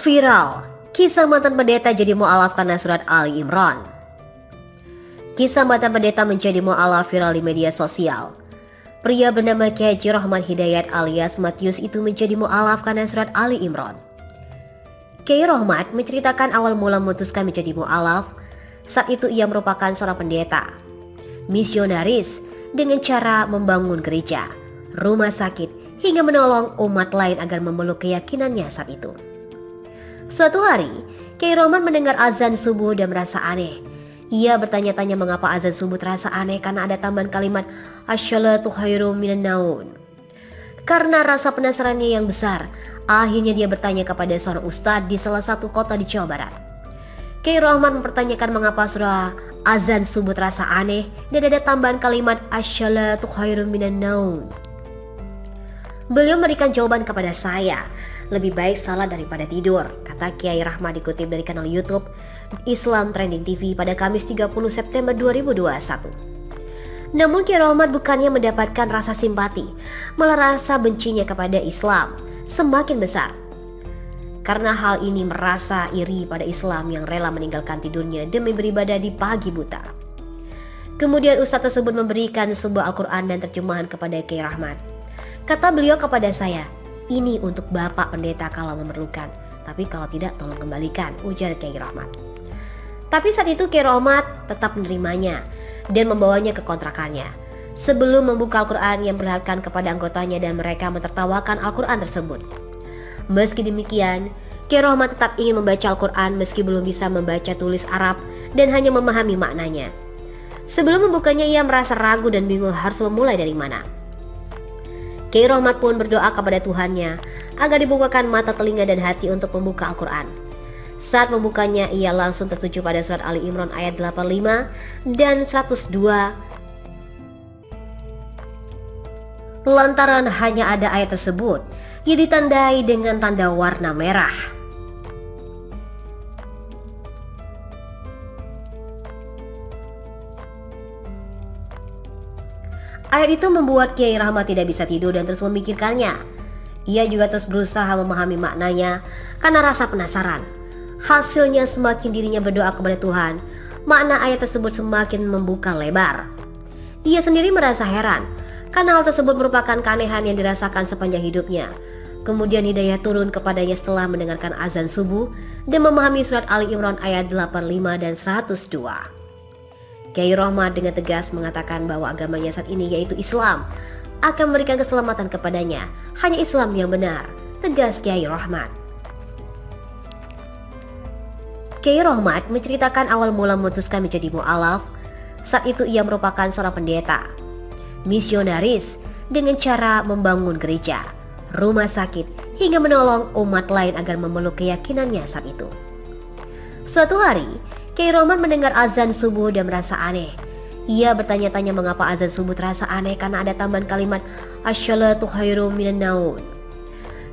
Viral, kisah mantan pendeta jadi mu'alaf karena surat Ali Imran. Kisah mantan pendeta menjadi mu'alaf viral di media sosial. Pria bernama Kiai Rahmat Hidayat alias Matius itu menjadi mu'alaf karena surat Ali Imran. Kiai Rahmat menceritakan awal mula memutuskan menjadi mu'alaf. Saat itu ia merupakan seorang pendeta, misionaris dengan cara membangun gereja, rumah sakit, hingga menolong umat lain agar memeluk keyakinannya saat itu. Suatu hari, Kiai Rahmat mendengar azan subuh dan merasa aneh. Ia bertanya-tanya mengapa azan subuh terasa aneh karena ada tambahan kalimat asy-syalatu khairum minan naum. Karena rasa penasarannya yang besar, akhirnya dia bertanya kepada seorang ustadz di salah satu kota di Jawa Barat. Kiai Rahmat mempertanyakan mengapa surah azan subuh terasa aneh dan ada tambahan kalimat asy-syalatu khairum minan naum. Beliau memberikan jawaban kepada saya, lebih baik salat daripada tidur, kata Kiai Rahmat dikutip dari kanal YouTube Islam Trending TV pada Kamis 30 September 2021. Namun Kiai Rahmat bukannya mendapatkan rasa simpati, malah rasa bencinya kepada Islam semakin besar. Karena hal ini merasa iri pada Islam yang rela meninggalkan tidurnya demi beribadah di pagi buta. Kemudian ustadz tersebut memberikan sebuah Al-Quran dan terjemahan kepada Kiai Rahmat. Kata beliau kepada saya, ini untuk Bapak Pendeta kalau memerlukan, tapi kalau tidak tolong kembalikan, ujar Kiai Rahmat. Tapi saat itu Kiai Rahmat tetap menerimanya dan membawanya ke kontrakannya. Sebelum membuka Al-Quran yang memperlihatkan kepada anggotanya dan mereka mentertawakan Al-Quran tersebut. Meski demikian, Kiai Rahmat tetap ingin membaca Al-Quran meski belum bisa membaca tulis Arab dan hanya memahami maknanya. Sebelum membukanya ia merasa ragu dan bingung harus memulai dari mana. Kiai Rahmat pun berdoa kepada Tuhannya agar dibukakan mata, telinga, dan hati untuk membuka Al-Quran. Saat membukanya ia langsung tertuju pada surat Ali Imran ayat 85 dan 102. Lantaran hanya ada ayat tersebut yang ditandai dengan tanda warna merah. Ayat itu membuat Kiai Rahmat tidak bisa tidur dan terus memikirkannya. Ia juga terus berusaha memahami maknanya karena rasa penasaran. Hasilnya semakin dirinya berdoa kepada Tuhan, makna ayat tersebut semakin membuka lebar. Ia sendiri merasa heran karena hal tersebut merupakan keanehan yang dirasakan sepanjang hidupnya. Kemudian hidayah turun kepadanya setelah mendengarkan azan subuh dan memahami surat Ali Imran ayat 85 dan 102. Kiai Rahmat dengan tegas mengatakan bahwa agamanya saat ini yaitu Islam akan memberikan keselamatan kepadanya. Hanya Islam yang benar, tegas Kiai Rahmat. Kiai Rahmat menceritakan awal mula memutuskan menjadi mu'alaf. Saat itu ia merupakan seorang pendeta, misionaris dengan cara membangun gereja, rumah sakit, hingga menolong umat lain agar memeluk keyakinannya saat itu. Suatu hari, Kiai Rahmat mendengar azan subuh dan merasa aneh. Ia bertanya-tanya mengapa azan subuh terasa aneh karena ada tambahan kalimat asy-syalatu khairum minan naum.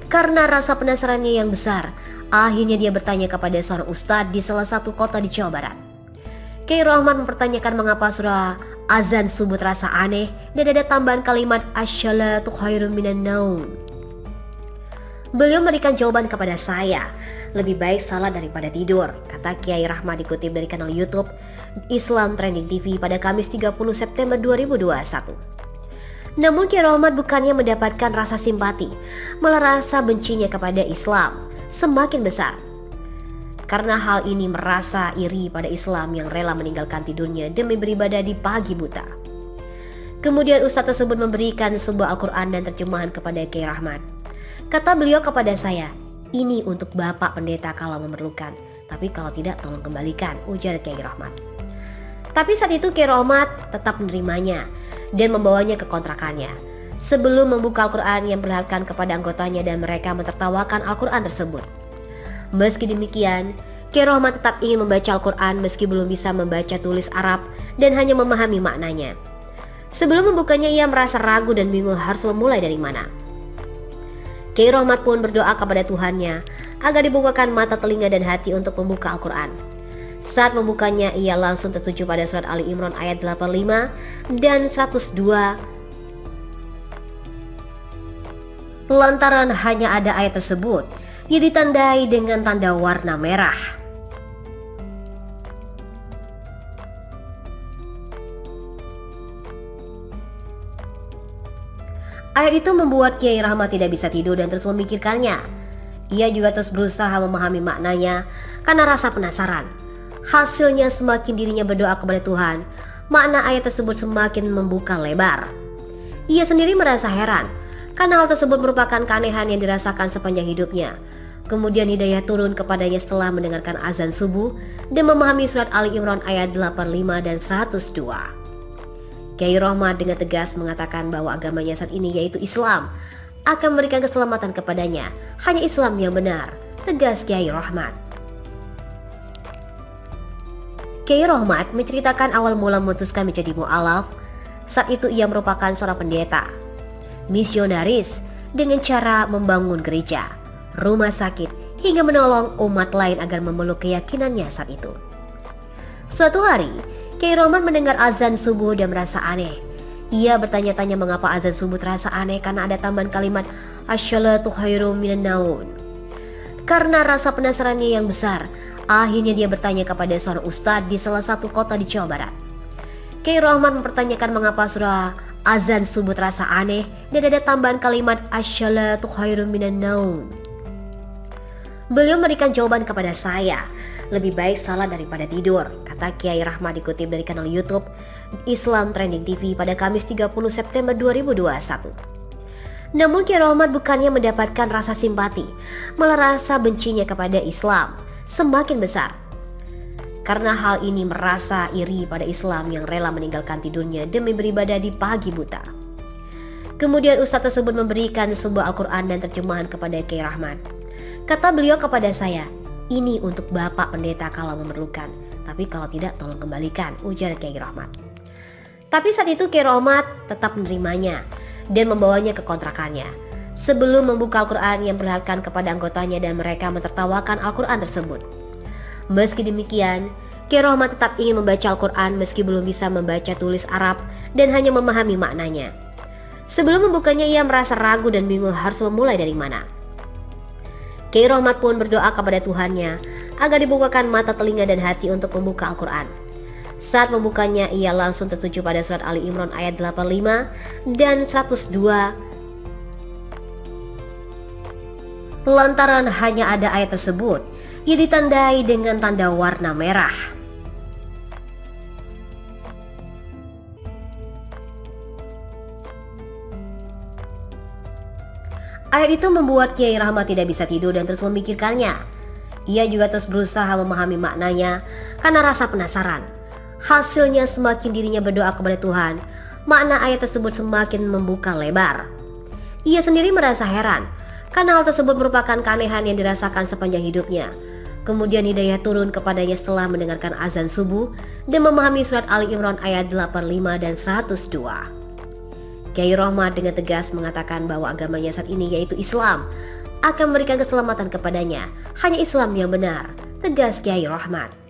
Karena rasa penasarannya yang besar, akhirnya dia bertanya kepada seorang ustadz di salah satu kota di Jawa Barat. Kiai Rahmat mempertanyakan mengapa surah azan subuh terasa aneh dan ada tambahan kalimat asy-syalatu khairum minan naum. Beliau memberikan jawaban kepada saya, lebih baik salat daripada tidur, kata Kiai Rahmat dikutip dari kanal YouTube Islam Trending TV pada Kamis 30 September 2021. Namun Kiai Rahmat bukannya mendapatkan rasa simpati, malah rasa bencinya kepada Islam semakin besar. Karena hal ini merasa iri pada Islam yang rela meninggalkan tidurnya demi beribadah di pagi buta. Kemudian ustadz tersebut memberikan sebuah Al-Quran dan terjemahan kepada Kiai Rahmat. Kata beliau kepada saya, ini untuk Bapak Pendeta kalau memerlukan, tapi kalau tidak tolong kembalikan, ujar Kiai Rahmat. Tapi saat itu Kiai Rahmat tetap menerimanya dan membawanya ke kontrakannya. Sebelum membuka Al-Quran yang memperlihatkan kepada anggotanya dan mereka mentertawakan Al-Quran tersebut. Meski demikian, Kiai Rahmat tetap ingin membaca Al-Quran meski belum bisa membaca tulis Arab dan hanya memahami maknanya. Sebelum membukanya ia merasa ragu dan bingung harus memulai dari mana. Kiai Rahmat pun berdoa kepada Tuhannya agar dibukakan mata, telinga, dan hati untuk membuka Al-Quran. Saat membukanya ia langsung tertuju pada surat Ali Imran ayat 85 dan 102. Lantaran hanya ada ayat tersebut yang ditandai dengan tanda warna merah. Ayat itu membuat Kiai Rahmat tidak bisa tidur dan terus memikirkannya. Ia juga terus berusaha memahami maknanya karena rasa penasaran. Hasilnya semakin dirinya berdoa kepada Tuhan, makna ayat tersebut semakin membuka lebar. Ia sendiri merasa heran karena hal tersebut merupakan keanehan yang dirasakan sepanjang hidupnya. Kemudian hidayah turun kepadanya setelah mendengarkan azan subuh dan memahami surat Ali Imran ayat 85 dan 102. Kiai Rahmat dengan tegas mengatakan bahwa agamanya saat ini yaitu Islam akan memberikan keselamatan kepadanya. Hanya Islam yang benar, tegas Kiai Rahmat. Kiai Rahmat menceritakan awal mula memutuskan menjadi mu'alaf. Saat itu ia merupakan seorang pendeta, misionaris dengan cara membangun gereja, rumah sakit, hingga menolong umat lain agar memeluk keyakinannya saat itu. Suatu hari, Kiai Rahmat mendengar azan subuh dan merasa aneh. Ia bertanya-tanya mengapa azan subuh terasa aneh karena ada tambahan kalimat asy-syalatu khairum minan naum. Karena rasa penasarannya yang besar, akhirnya dia bertanya kepada seorang ustadz di salah satu kota di Jawa Barat. Kiai Rahmat mempertanyakan mengapa surah azan subuh terasa aneh dan ada tambahan kalimat asy-syalatu khairum minan naum. Beliau memberikan jawaban kepada saya, lebih baik salat daripada tidur, kata Kiai Rahmat dikutip dari kanal YouTube Islam Trending TV pada Kamis 30 September 2021. Namun Kiai Rahmat bukannya mendapatkan rasa simpati, malah rasa bencinya kepada Islam semakin besar. Karena hal ini merasa iri pada Islam yang rela meninggalkan tidurnya demi beribadah di pagi buta. Kemudian ustadz tersebut memberikan sebuah Al-Quran dan terjemahan kepada Kiai Rahmat. Kata beliau kepada saya, ini untuk Bapak Pendeta kalau memerlukan, tapi kalau tidak tolong kembalikan, ujar Kiai Rahmat. Tapi saat itu Kiai Rahmat tetap menerimanya dan membawanya ke kontrakannya. Sebelum membuka Al-Quran yang memperlihatkan kepada anggotanya dan mereka mentertawakan Al-Quran tersebut. Meski demikian, Kiai Rahmat tetap ingin membaca Al-Quran meski belum bisa membaca tulis Arab dan hanya memahami maknanya. Sebelum membukanya ia merasa ragu dan bingung harus memulai dari mana. Kiai Rahmat pun berdoa kepada Tuhannya agar dibukakan mata telinga dan hati untuk membuka Al-Quran. Saat membukanya ia langsung tertuju pada surat Ali Imran ayat 85 dan 102. Lantaran hanya ada ayat tersebut yang ditandai dengan tanda warna merah. Ayat itu membuat Kiai Rahmat tidak bisa tidur dan terus memikirkannya. Ia juga terus berusaha memahami maknanya karena rasa penasaran. Hasilnya semakin dirinya berdoa kepada Tuhan, makna ayat tersebut semakin membuka lebar. Ia sendiri merasa heran karena hal tersebut merupakan keanehan yang dirasakan sepanjang hidupnya. Kemudian hidayah turun kepadanya setelah mendengarkan azan subuh dan memahami surat Ali Imran ayat 85 dan 102. Kiai Rahmat dengan tegas mengatakan bahwa agamanya saat ini yaitu Islam akan memberikan keselamatan kepadanya. Hanya Islam yang benar, tegas Kiai Rahmat.